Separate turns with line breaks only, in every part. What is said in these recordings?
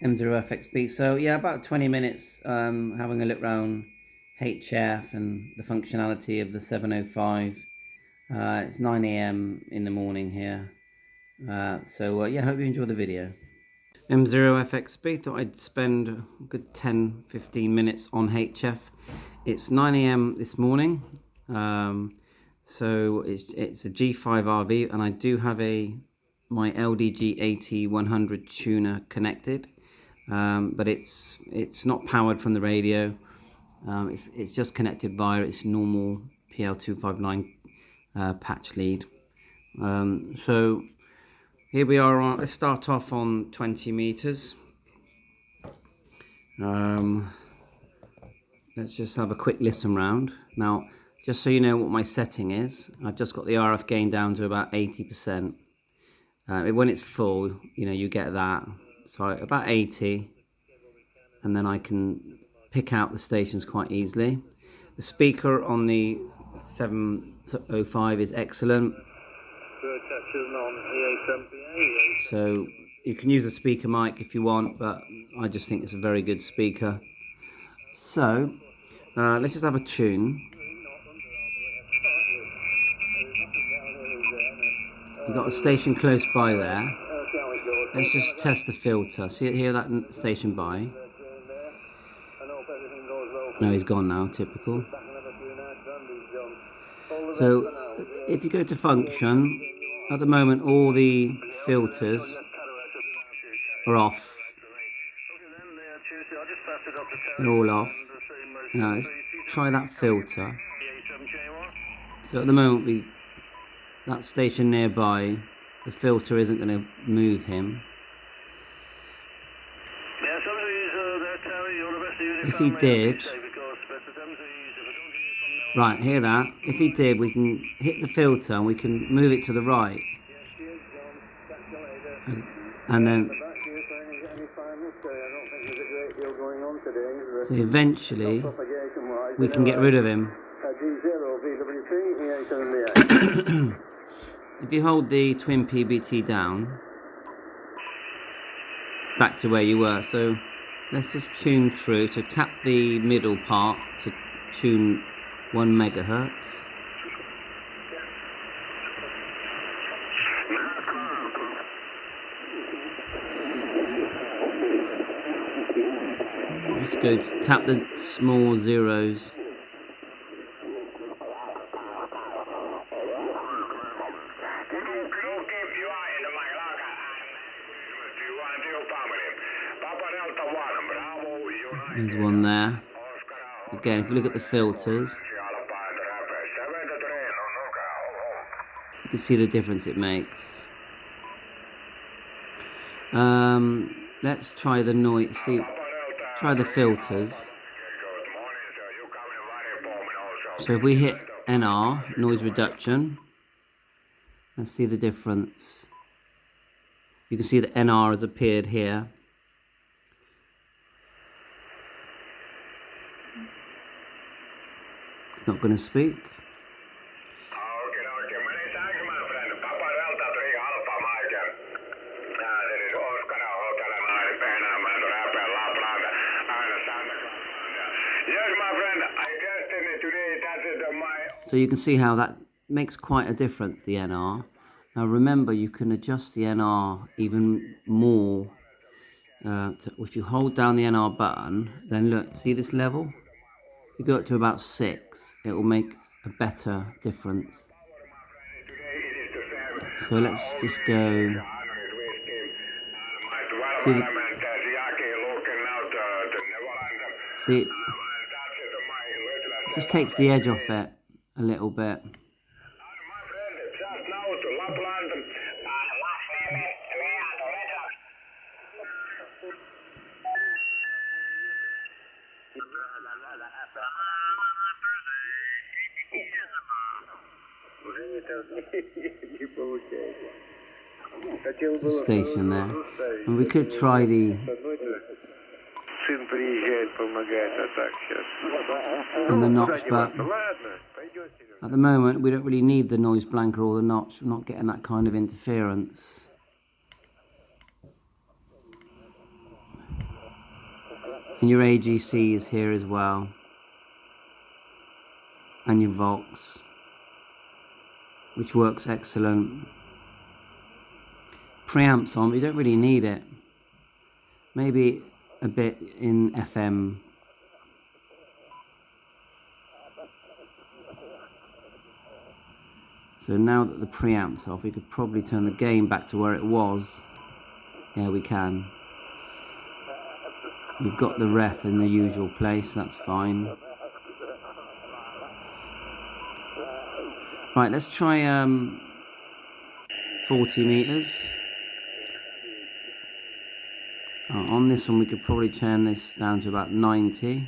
M0FXB. So yeah, about 20 minutes having a look around HF and the functionality of the 705. It's 9 AM in the morning here. So yeah, hope you enjoy the video. M0FXB, thought I'd spend a good 10-15 minutes on HF. It's 9 AM this morning. So it's a G5RV, and I do have my LDG AT100 tuner connected, but it's not powered from the radio. It's just connected via its normal PL259 patch lead. So here we are on, let's start off on 20 meters. Let's just have a quick listen round. Now, just so you know what my setting is, I've just got the RF gain down to about 80%. When it's full, you know, you get that. So about 80, and then I can pick out the stations quite easily. The speaker on the 705 is excellent. So you can use a speaker mic if you want, but I just think it's a very good speaker. So let's just have a tune. We've got a station close by there. Let's just test the filter. Hear that station by? No, he's gone now, typical. So if you go to function, at the moment all the filters are off. They're all off. Now let's try that filter. So at the moment that station nearby, the filter isn't going to move him. If he did, right, hear that? If he did, we can hit the filter and we can move it to the right. And then, so eventually, we can get rid of him. If you hold the twin PBT down, back to where you were, so let's just tune through, to tap the middle part to tune 1 megahertz. Let's go to tap the small zeros. There's one there. Again, if you look at the filters, you can see the difference it makes. Let's try the noise. Let's try the filters. So if we hit NR, noise reduction, let's see the difference. You can see that NR has appeared here. Not going to speak. So you can see how that makes quite a difference, the NR. Now remember, you can adjust the NR even more. If you hold down the NR button, then look, see this level? If you go up to about 6, it will make a better difference. So let's just go. See, it just takes the edge off it a little bit. Station there, and we could try the and the notch, but at the moment we don't really need the noise blanker or the notch. We're not getting that kind of interference. And your AGC is here as well. And your Vox, which works excellent. Preamps on, but you don't really need it. Maybe a bit in FM. So now that the preamp's off, we could probably turn the gain back to where it was. Yeah, we can. We've got the ref in the usual place, that's fine. Right, let's try 40 meters. On this one we could probably turn this down to about 90.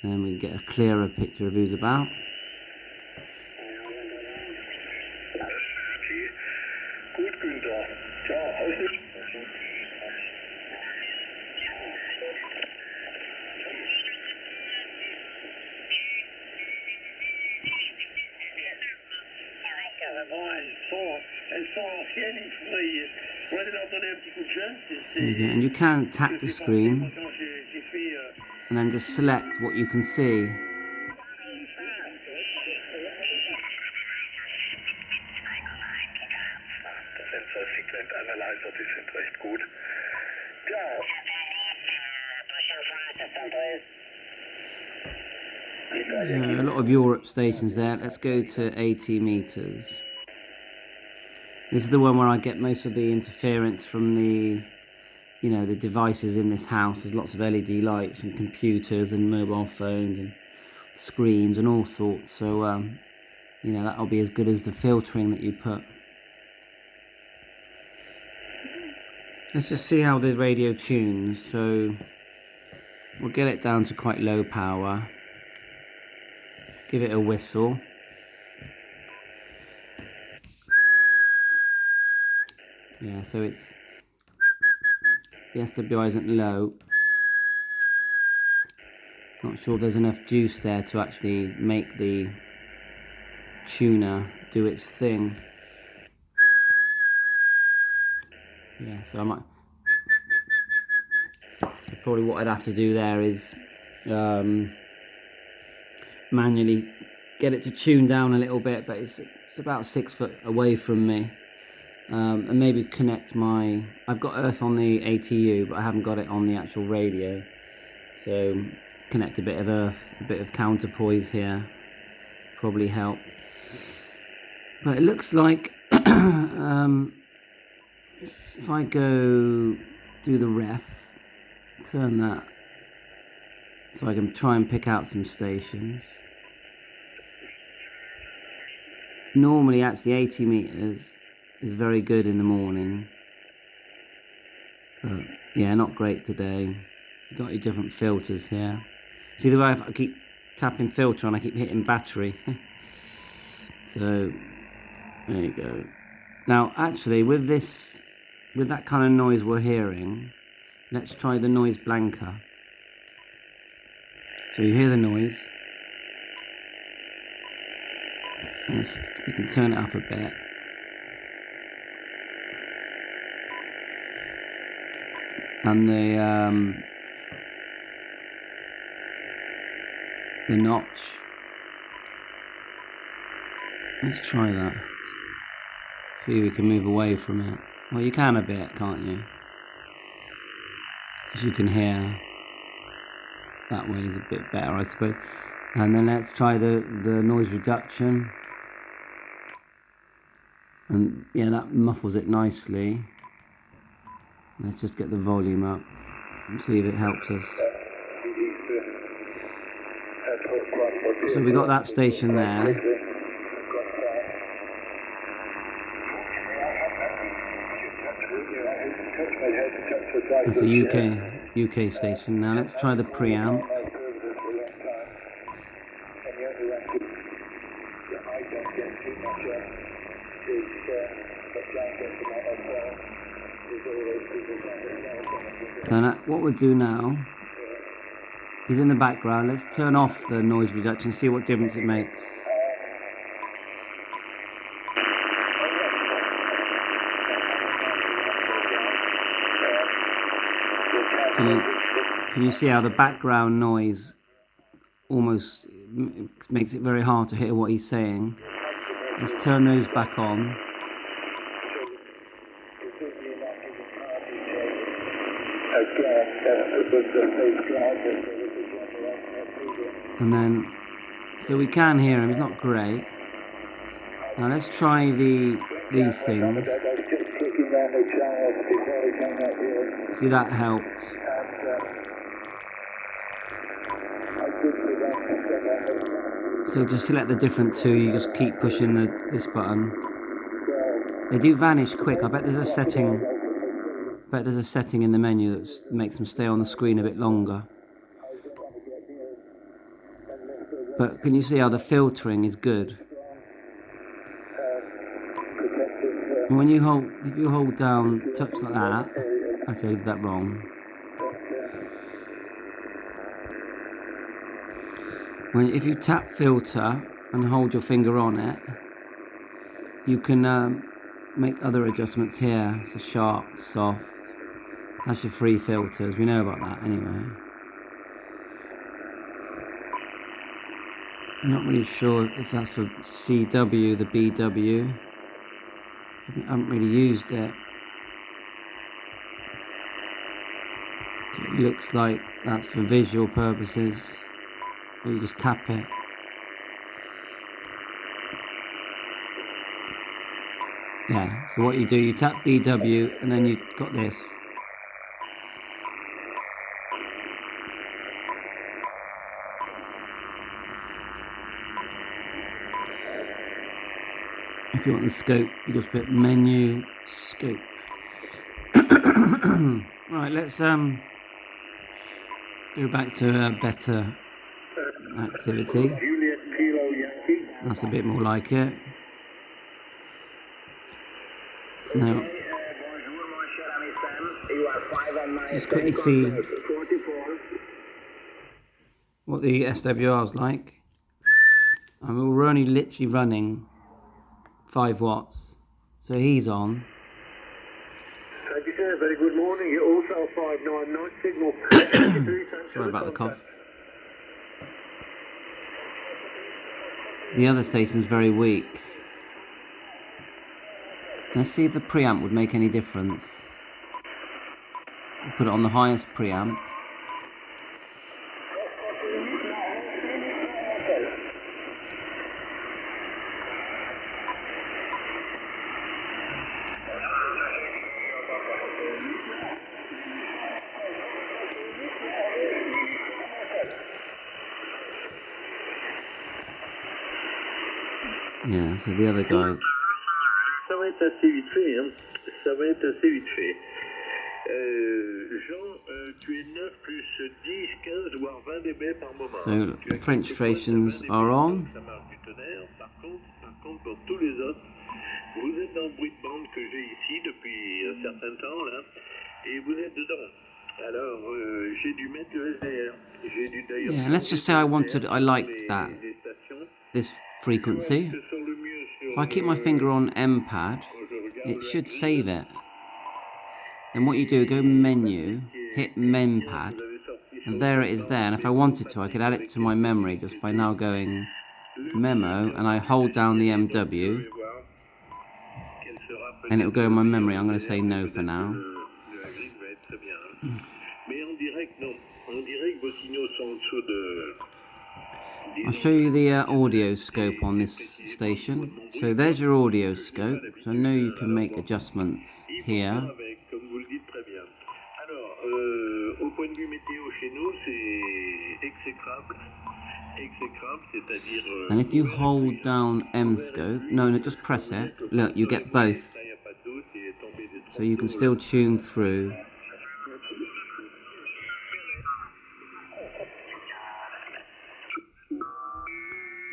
Then we get a clearer picture of who's about. There you go. And you can tap the screen and then just select what you can see. So a lot of Europe stations there. Let's go to 80 meters. This is the one where I get most of the interference from the, you know, the devices in this house. There's lots of LED lights and computers and mobile phones and screens and all sorts. So, you know, that'll be as good as the filtering that you put. Let's just see how the radio tunes. So we'll get it down to quite low power. Give it a whistle. Yeah, so it's, the SWI isn't low. Not sure if there's enough juice there to actually make the tuner do its thing. Yeah, so I might, so probably what I'd have to do there is manually get it to tune down a little bit, but it's about 6 foot away from me. And maybe connect my, I've got earth on the ATU, but I haven't got it on the actual radio. So connect a bit of earth, a bit of counterpoise here, probably help. But it looks like if I go do the ref, turn that so I can try and pick out some stations. Normally actually 80 meters is very good in the morning, but yeah, not great today. You've got your different filters here. See the way I keep tapping filter on, I keep hitting battery. So there you go. Now actually with this, with that kind of noise we're hearing, let's try the noise blanker. So you hear the noise. We can turn it up a bit. And the notch. Let's try that. See if we can move away from it. Well, you can a bit, can't you? As you can hear, that way is a bit better, I suppose. And then let's try the noise reduction. And yeah, that muffles it nicely. Let's just get the volume up and see if it helps us. So we got that station there. That's a UK station. Now let's try the preamp. So what we'll do now is in the background, let's turn off the noise reduction, see what difference it makes. Can Can you see how the background noise almost makes it very hard to hear what he's saying? Let's turn those back on. And then, so we can hear him, it's not great. Now let's try these things. See, that helped. So just select the different two, you just keep pushing this button. They do vanish quick. I bet there's a setting in the menu that makes them stay on the screen a bit longer. But can you see how the filtering is good? And when you if you hold down, touch like that. Okay, I did that wrong. If you tap filter and hold your finger on it, you can make other adjustments here. So sharp, soft. That's your free filters. We know about that anyway. I'm not really sure if that's for CW, the BW. I haven't really used it. So it looks like that's for visual purposes. Or you just tap it. Yeah, so what you do, you tap BW and then you've got this. If you want the scope, you just put menu, scope. Right, let's go back to a better activity. That's a bit more like it. Now, just quickly see what the SWR is like. I mean, we're only literally running 5 watts, so he's on.
Very good morning. Also 599 signal.
Sorry about the cough. The other station's very weak. Let's see if the preamp would make any difference. We'll put it on the highest preamp. Yeah, so the other guy.
Ça va être assez vite fait, hein. Ça va être assez vite fait. Jean, tu es 9 plus 10, 15, voire 20 dB par moment.
So the French stations are on.
Ça marche du tonnerre. Par contre, pour tous les autres, vous êtes dans le bruit de bande que j'ai ici depuis un certain temps, là, et vous êtes dedans. Alors, j'ai dû mettre le SDR. J'ai dû d'ailleurs.
Yeah, let's just say I liked that. This frequency. If I keep my finger on M pad, it should save it. And what you do, go menu, hit mem pad, and there it is there. And if I wanted to, I could add it to my memory just by now going memo, and I hold down the MW, and it will go in my memory. I'm going to say no for now. I'll show you the audio scope on this station. So there's your audio scope. So I know you can make adjustments here. And if you hold down M scope, no, just press it. Look, you get both. So you can still tune through.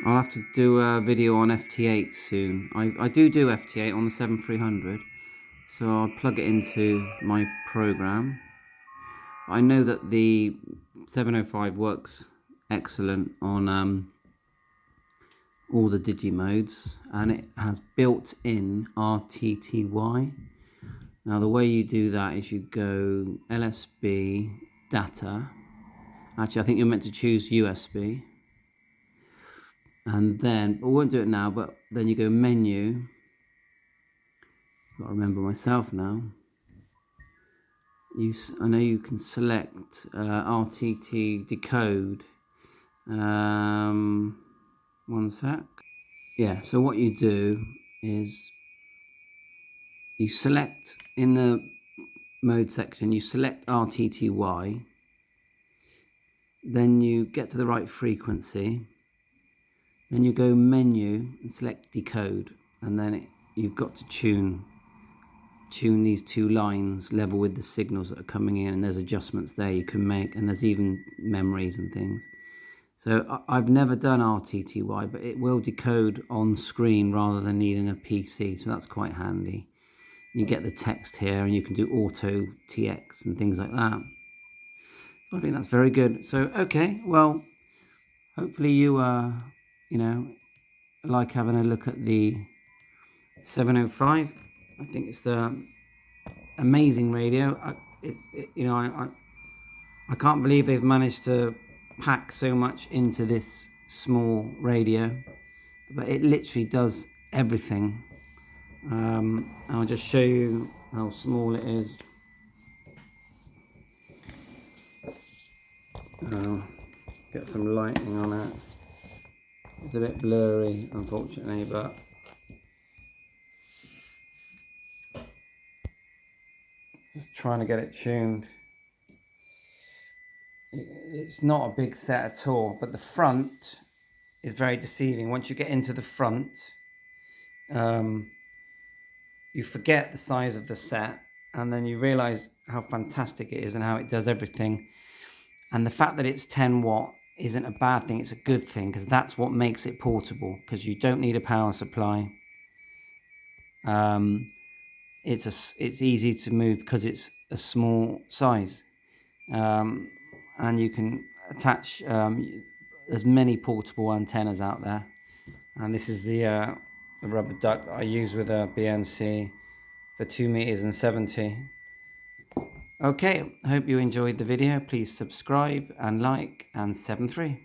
I'll have to do a video on FT8 soon. I do FT8 on the 7300, so I'll plug it into my program. I know that the 705 works excellent on all the digi modes, and it has built-in RTTY. Now the way you do that is you go LSB data, Actually, I think you're meant to choose USB. And then, I won't do it now, but then you go menu. I've got to remember myself now. I know you can select RTT decode. One sec. Yeah, so what you do is you select in the mode section, you select RTTY, then you get to the right frequency, then you go menu and select decode, and then you've got to tune these two lines level with the signals that are coming in, and there's adjustments there you can make, and there's even memories and things. So I've never done RTTY, but it will decode on screen rather than needing a PC, so that's quite handy. You get the text here, and you can do auto TX and things like that. So I think that's very good. So okay, well, hopefully you like having a look at the 705. I think it's the amazing radio. I can't believe they've managed to pack so much into this small radio, but it literally does everything. I'll just show you how small it is. Get some lighting on it. It's a bit blurry, unfortunately, but just trying to get it tuned. It's not a big set at all, but the front is very deceiving. Once you get into the front, you forget the size of the set, and then you realize how fantastic it is and how it does everything. And the fact that it's 10 watt isn't a bad thing, it's a good thing, because that's what makes it portable, because you don't need a power supply. It's easy to move because it's a small size, and you can attach there's many portable antennas out there, and this is the rubber duck that I use with a BNC for 2.70 meters. Okay, I hope you enjoyed the video. Please subscribe and like, and 7.3.